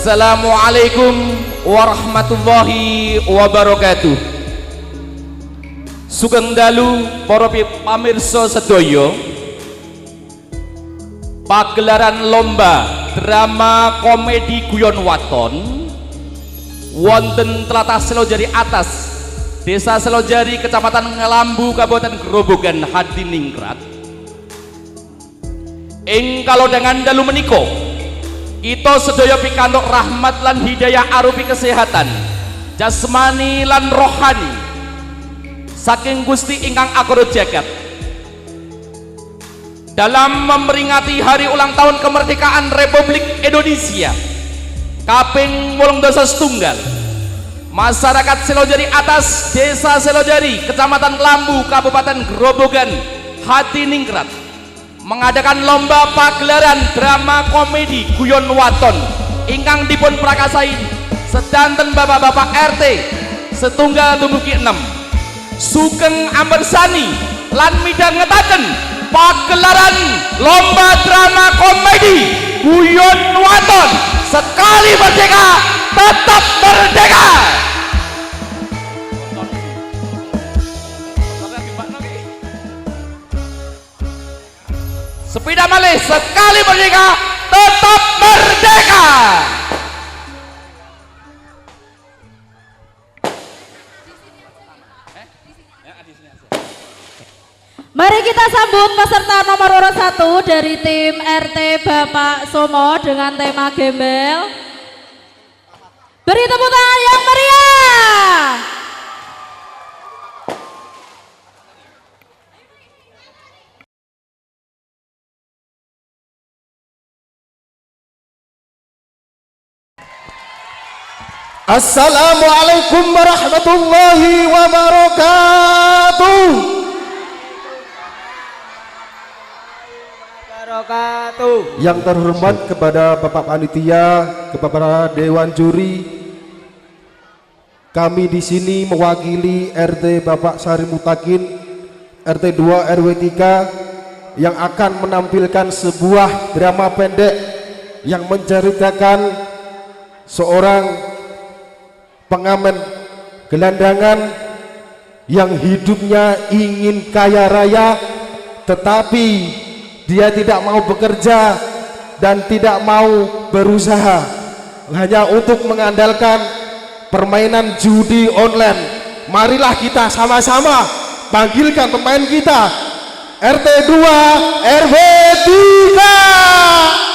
Assalamualaikum warahmatullahi wabarakatuh. Sugeng dalu para pamirsa sedaya, pagelaran lomba drama komedi guyon waton wonten tlatah Selojari Atas, Desa Selojari, Kecamatan Ngelambu, Kabupaten Grobogan, Hadiningrat. Ing kalodhangan dalu menika kita sedaya pikantuk rahmat lan hidayah arupi kesehatan jasmani lan rohani saking Gusti ingkang Akara Jagat. Dalam memperingati hari ulang tahun kemerdekaan Republik Indonesia kaping 81, masyarakat Selojari Atas, Desa Selojari, Kecamatan Lambu, Kabupaten Grobogan, Hadiningrat mengadakan lomba pagelaran drama komedi guyon waton ingkang dipun prakasai sedanten bapak-bapak RT setunggal dumugi 6 sugeng ambersani lan midhangetaken pagelaran lomba drama komedi guyon waton sekali merdeka tetap merdeka. Sepeda malih, sekali merdeka tetap merdeka. Mari kita sambut peserta nomor urut 1 dari tim RT Bapak Somo dengan tema gembel. Beri tepuk tangan yang meriah. Assalamualaikum warahmatullahi wabarakatuh. Yang terhormat kepada Bapak Panitia, kepada Dewan Juri, kami di sini mewakili RT Bapak Sari Mutakin, RT 2 RW 3 yang akan menampilkan sebuah drama pendek yang menceritakan seorang pengamen gelandangan yang hidupnya ingin kaya raya, tetapi dia tidak mau bekerja dan tidak mau berusaha, hanya untuk mengandalkan permainan judi online. Marilah kita sama-sama panggilkan pemain kita, RT 2 RW 3.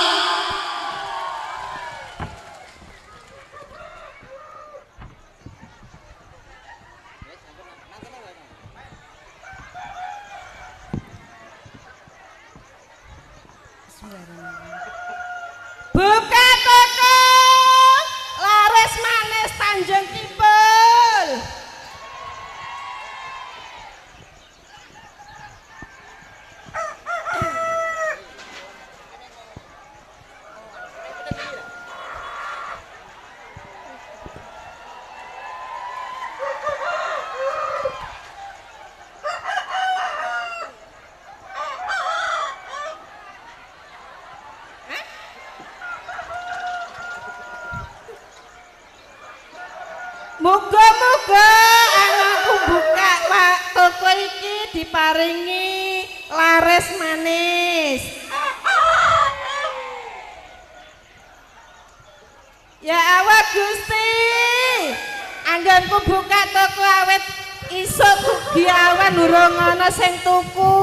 Buka toko laris manis Tanjung Kidul. Muga-muga anakku buka Pak toko iki diparingi laris manis. Ya awak Gusti, anggenku buka toko awet isuk ugi awan urung ana sing tuku.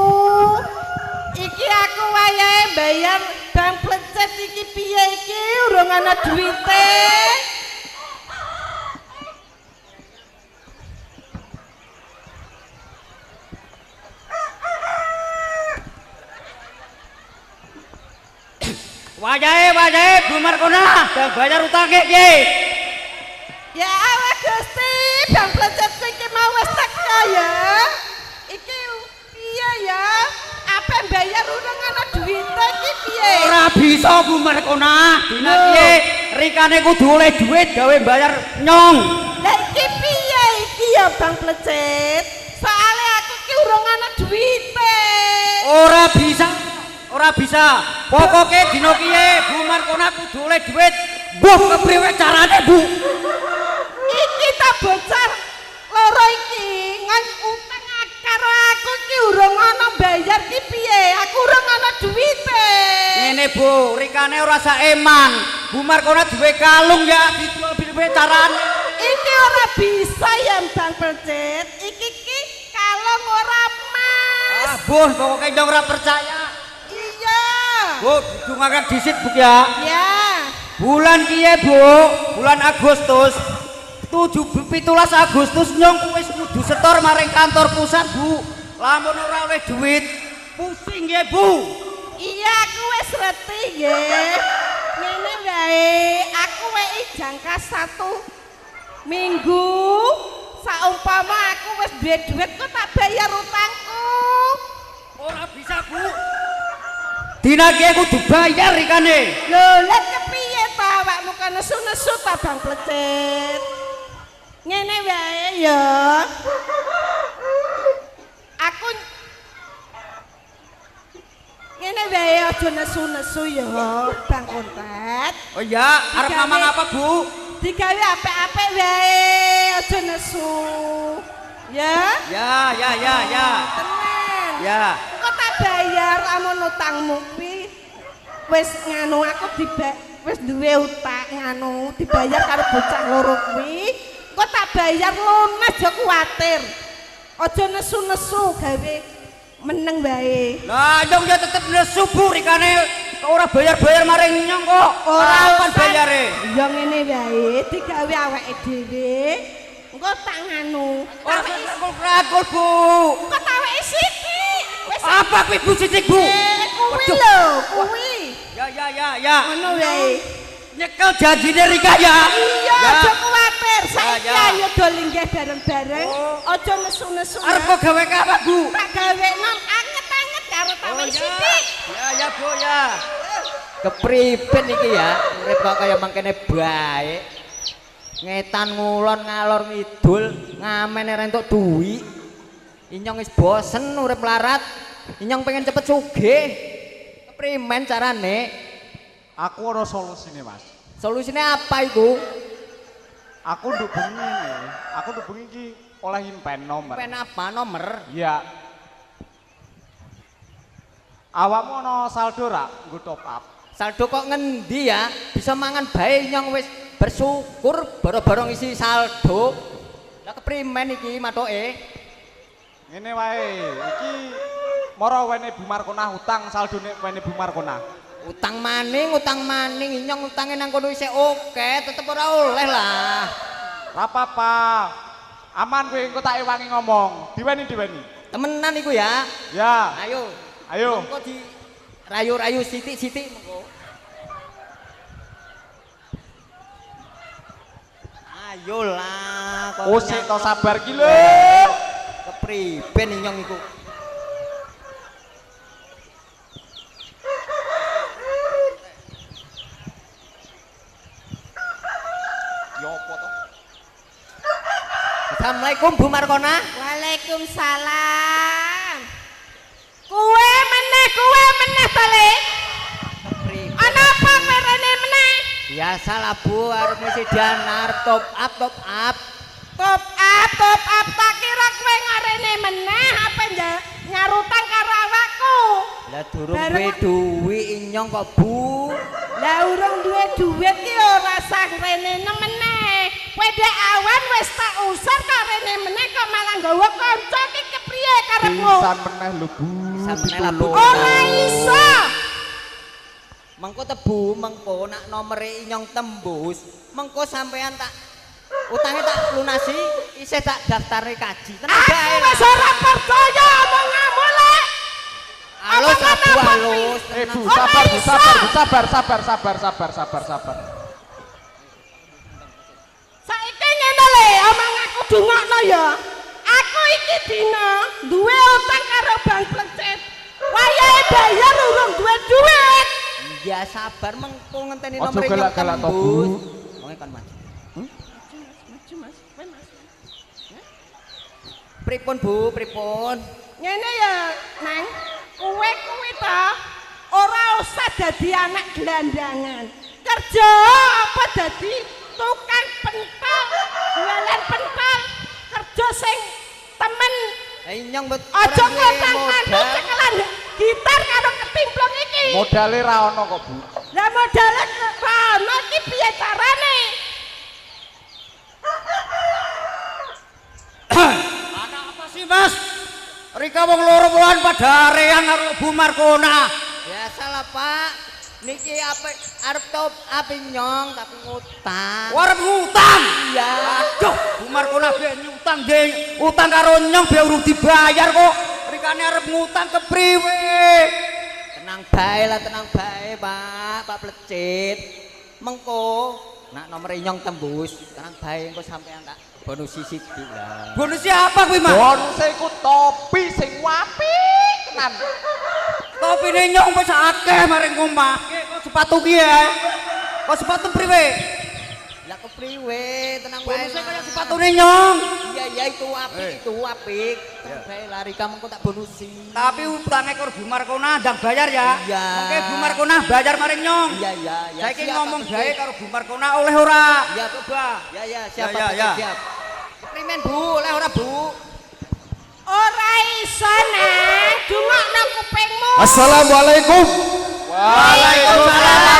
Iki aku wayahe bayar bang plecet iki piye iki urung ana duwite. Wajahe Bu Markona, bang bayar utangke piye? Ya awak Gusti, bang plecet iki mau wis teko ya. Iki piye ya? Apa bayar urung ana duwite iki piye? Ora bisa Bu Markona, dina piye rikane kudu oleh duit gawe bayar nyong. Lah iki piye iki ya bang plecet? Soale aku ki urung ana duwite. Ora bisa. Ora bisa. Pokoke dina kiye Bu Markona kudu oleh duit Bu, kepriwe carane, Bu? Iki ta bocah loro iki ngan utang karo aku iki urung ana bayar ki piye? Aku urung ana duwite. Ngene, Bu, rikane ora sak eman. Bu Markona duwe kalung ya, dijual piye carane? Iki ora bisa ya Bang Pelcet. Iki ki kalung ora emas. Ah, Bu, pokoke ndong ora percaya. Iya. Bu, didungaken disit, Bu ya. Ya. Bulan kiye, Bu? Bulan Agustus. 17 Agustus nyong wis kudu setor maring kantor pusat, Bu. Lamun ora oleh duit, pusing nggih, Bu. Iya aku wis reti nggih. Ngene wae, aku wei jangka 1 minggu. Saumpama aku wis duwe duit kok tak bayar utangku. Ora bisa, Bu. Dina kiye kudu bayar rikane. Lho, lek kepiye ta awakmu kan nesu-nesu ta Bang Plecet? Ngene wae ya. Aku ngene wae aja nesu-nesu ya Bang Kontet. Oh iya, arep ngomong apa, Bu? Digawe apik-apik wae, aja nesu. Ya? Ya. Tenan. Ya. Kok tak bayar amun utangmu kuwi wis nganu aku wis duwe utang nganu dibayar karo bocah loro kuwi. Kok tak bayar lunas aja kuwatir. Aja nesu-nesu gawe meneng wae. Lah, nyong ya tetep nesu, Bu, rikane ora bayar-bayar maring nyong kok. Kapan bayare? Ya ngene wae, digawe awake dhewe. Engko tak nganu. Ora rakul, Bu. Kok tak awake sithik. Wis Apa kuwi Bu Sidik, Bu? kuwi lho, kuwi. Ya. Ngono wae. Nyekel janjine Rika ya. Iya, aja kuwatir. Saiki Ya. ayo do linggih bareng-bareng. Oh. Aja nesu-nesu. Arep kok gawe apa, Bu? Tak gawekno anget-anget karo tawe sithik. Ya, Bu ya. Kepriben iki ya, urip kok kaya mangkene bae. Ngetan ngulon ngalor ngidul, ngamen ora entuk duwi. Inyong wis bosen urip melarat. Inyong pengen cepet sugih. Keprimen carane? Aku ada solusine, Mas. Solusine apa iku? Aku nduk bengi iki. Aku nduk bengi iki oleh impen nomor. Pen apa nomor? Iya. Awakmu ana saldo ra nggo top up? Saldo kok ngendi ya? Bisa mangan bae inyong wis bersyukur boro-boro ngisi saldo. Lah keprimen iki matoke? Ngene wae, iki moro wene Bu Markona utang saldone wene Bu Markona. Utang maning inyong utange nang kono isih oke, tetep ora oleh lah. Ra apa-apa. Aman kowe engko tak ewangi ngomong. Diweni. Temenan iku ya. Ya, Ayo. ayo. Mengko di rayu-rayu sithik-sithik mengko. Ayolah. Oh, sik to sabar ki lho. Kepriben inyong iku. Ya apa to? Assalamualaikum Bu Markona. Waalaikumsalam. Kuwe meneh to, Le. Kepriben. Ana apa merene meneh? Biasalah Bu, arep ngisi dana top up. Top up tak kira kowe ngarene meneh apa nyarutang karo awakku. Lah durung Bareng- duwe duwi inyong kok Bu. Lah urung duwe duit ki ora sah rene meneh. Kowe dek awan wis tak usir kok rene meneh kok malah nggawa kanca ki kepriye karepmu? Pisan meneh lho Bu. Pisan meneh lah, Bu. Ora iso. Mengko tebu, mengko nak nomere inyong tembus, mengko sampean tak utangnya tak lunasi, isih tak daftare kaji. Tenang Aku bae lah. wis ora percaya omonganmu, Lek. Halus Omongan aku apa halus. Bu, Ora sabar, Bu, iso. sabar. Saiki ngene le, omong aku dungokno ya. Aku iki dina duwe utang karo Bang Plecet. Wayahe bayar urung duwe duit. Ya sabar mengko ngenteni Ojo nomor inyong galak-galak to, Bu. tembus. Wong kon maju. Pripun Bu, pripun? Ngene ya, Nang. Kowe kuwi ta ora usah dadi anak gelandangan. kerja apa dadi tukang pentol, jualan pentol, kerja sing temen. Inyong bet. Aja kandhut cekelan gitar karo ketimplung iki. Modale ra ono kok, Bu. Lah modale ono iki piye carane? Anak apa sih Mas? Rika wong loro wulan pada arean karo Bu Markona. Biasalah Pak. Niki apa arep top api nyong tapi ngutang. Warep ngutang. Iya. Aduh, Bu Markona be nyutang nggih. Utang karo nyong be urung dibayar kok. Rikane arep ngutang kepriwe? Tenang bae lah, tenang bae Pak, Pak Plecit. Mengko nak nomor nyong tembus, tenang bae engko sampean tak bonus sithik lah. Bonus apa kuwi, Mas? Bonus iku topi sing apik tenan. Topine nyong wis akeh maring omah. Kok sepatu ki ya? Kok sepatu priwe? Lah kepriwe, tenang bae. Bonusnya kaya sepatune nyong. Iya itu apik. Tenang bae lah Rika mengko tak bonusi. Tapi utange karo Bu Markona ndang bayar ya. Iya. Oke Bu Markona bayar maring nyong. Iya. Saiki siap, ngomong Pak bae Plecit. karo Bu Markona oleh ora? Iya Coba. Ya siap Ya, Pak ya. Plecit, siap. Keprimen Bu, oleh ora Bu? Ora iso nang dungokno kupingmu. Assalamualaikum. Waalaikumsalam.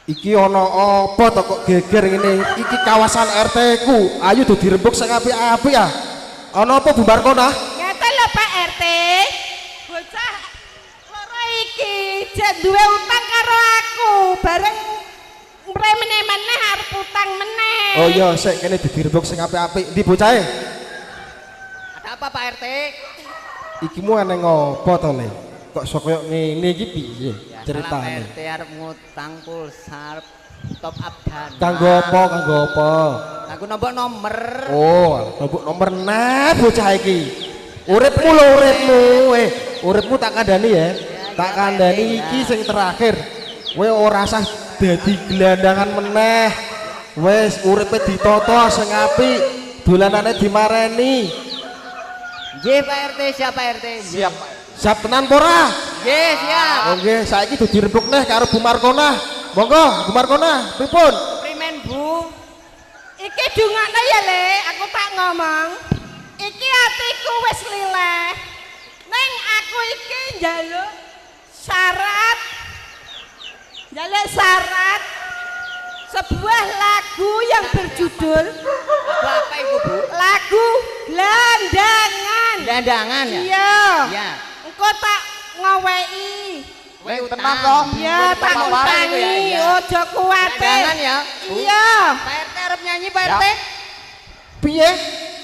Iki ono apa to kok geger ngene? Iki kawasan RT ku. Ayo do dirembuk sing apik-apik ya. Ono apa Bu Markona? Ngeten lho Pak RT. Bocah loro iki jek duwe utang karo aku, bareng mremene meneh arep utang meneh. Oh iya, sik kene do dirembuk sing apik-apik. Ndi bocahe? Ada apa Pak RT? Iki mu ana ngopo to, Le? Kok sok koyo ngene iki piye Pak ceritane? RT arep ngutang pulsa arep top up dana. Kanggo apa? Aku nombok nomor. Oh, nombok nomor nah bocah iki. Uripmu lho uripmu tak kandhani ya. Tak kandhani iki sing terakhir. Kowe ora usah dadi gelandangan meneh. Wis uripe ditata sing apik, dolanane dimareni. Nggih Pak RT, siap Pak RT. Siap, Pak. Siap tenan apa ora? Nggih, siap. Oh nggih, saiki do dirembuk neh karo Bu Markona. Monggo, Bu Markona, pripun? Primen Bu. Iki dungokno ya Le, aku tak ngomong. Iki atiku wis lileh. Ning aku iki njaluk syarat sebuah lagu yang berjudul Apa itu Bu? lagu Gelandangan. Gelandangan ya? Iya. Iya. Engko tak ngoweki. Kowe tenan toh? Iya, tak Utang. utangi. Ojo kuwate. Gelandangan ya? Bu? Iya. Pak RT arep nyanyi Pak RT? Piye?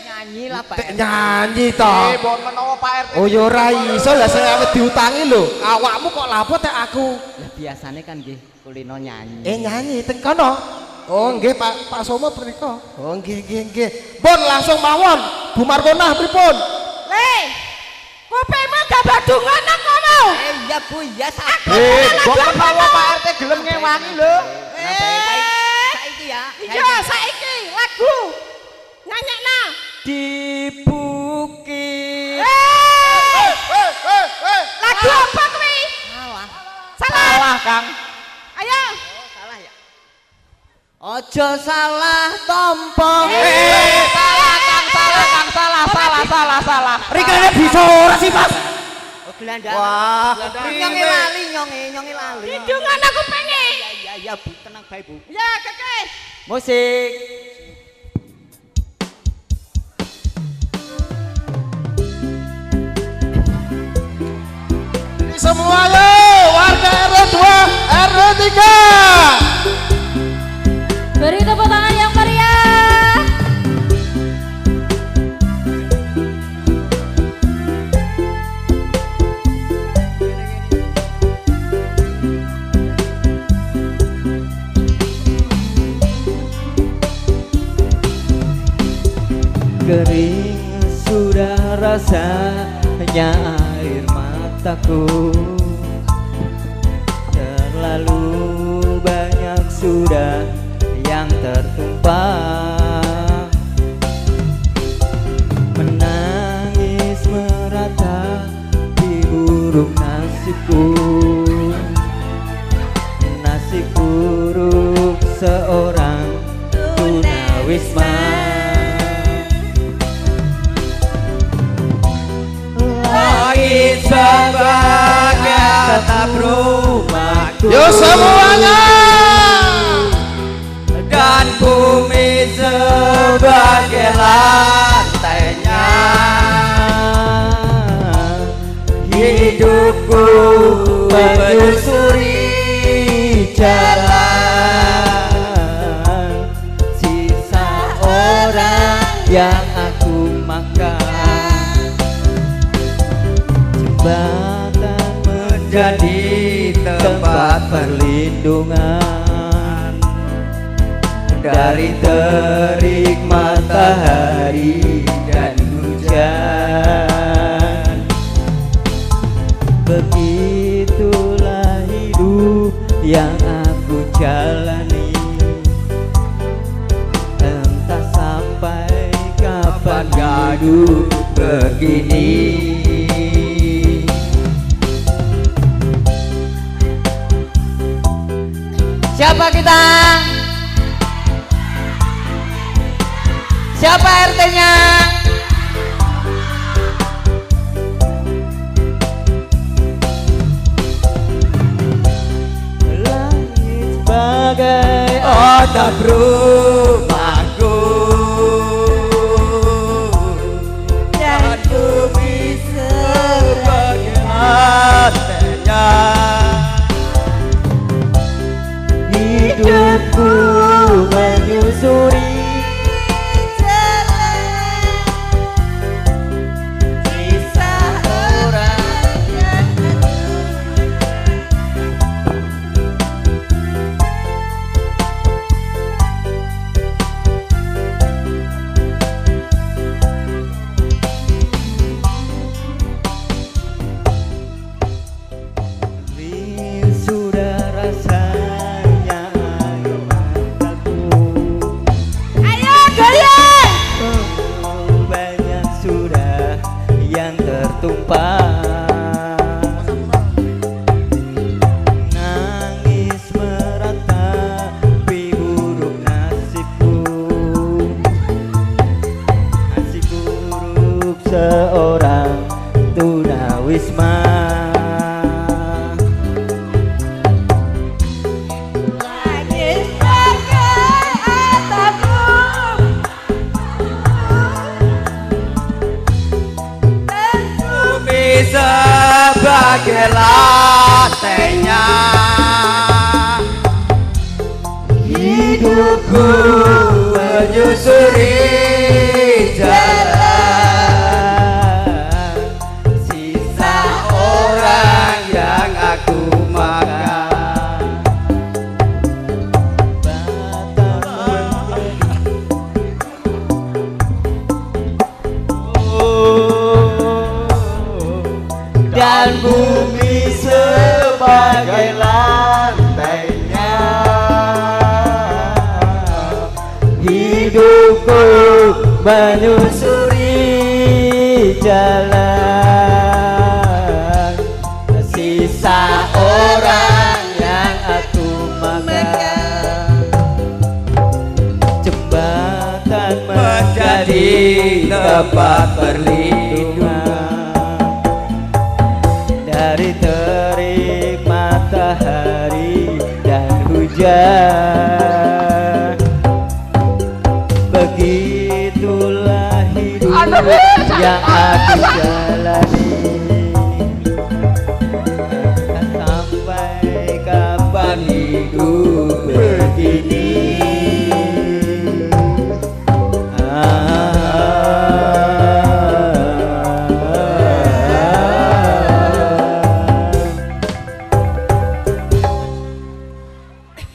Nyanyi lah Pak Tek RT. nyanyi to. Bon menawa Pak RT. Oh ya ora iso lah sing awet diutangi lho. Awakmu kok lapo tek aku. Lah biasane kan nggih kulino nyanyi. Nyanyi teng kono. Oh nggih Pak Somo mriko. Oh nggih. Pun langsung mawon. Bu Markona pripun? Le. Kupingmu gak dungono kono. Iya Bu, iya sabar. Bon menawa Pak RT gelem ngewangi lho. Saiki ya. Iya, saiki lagu. Nyanyekna. Di bukit. Lagu apa kuwi? Salah. Salah. Kang. Ayo. Salah ya. Ojo salah tompo. Salah. Rikane bisa ora sih, Mas? Oh gelandangan. Wah, nyonge lali nyonge lali. Didungono kupinge. Iya Bu, tenang bae Bu. Ya, keke. Musik. Semua yo warga RW 2, RW 3. Beri tepuk tangan yang meriah. Kering sudah rasanya air mataku, terlalu banyak sudah yang tertumpah, menangis merata di burung nasibku. Yo semuanya. Dan bumi sebagai lantainya, hidupku menyusuri jalan sisa orang yang aku makan. Jembatan menjadi tempat perlindungan dari terik matahari dan hujan. Begitulah hidup yang aku jalani, entah sampai kapan hidup begini. Siapa kita? Siapa RT-nya? Langit sebagai atap rumahku, dan bumi sebagai lantainya. Hidupku menyusuri nangis meratapi buruk nasibku, nasib buruk seorang tunawisma. Langit sebagai atapku, Bumi sebagai lantainya, hidupku menyusuri jalan sisa orang yang aku makan. Dan bumi sebagai lantainya, hidupku menyusuri jalan sisa orang yang aku makan. Jembatan menjadi tempat perlindungan dari terik matahari dan hujan. Begitulah hidup yang aku jalani, entah sampai kapan hidup begini.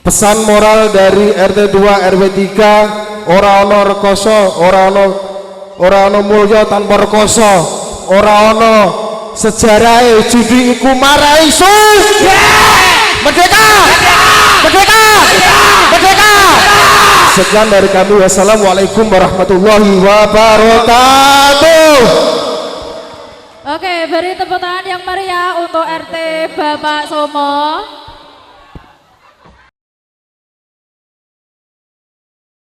Pesan moral dari RT 2 RW 3, ora ono rekoso, ora ono mulya tanpa rekoso, ora ono sejarahe judi iku marai sus. Merdeka! Merdeka! Merdeka! Sekian dari kami, wassalamualaikum warahmatullahi wabarakatuh. Oke, beri tepuk tangan yang meriah untuk RT Bapak Somo.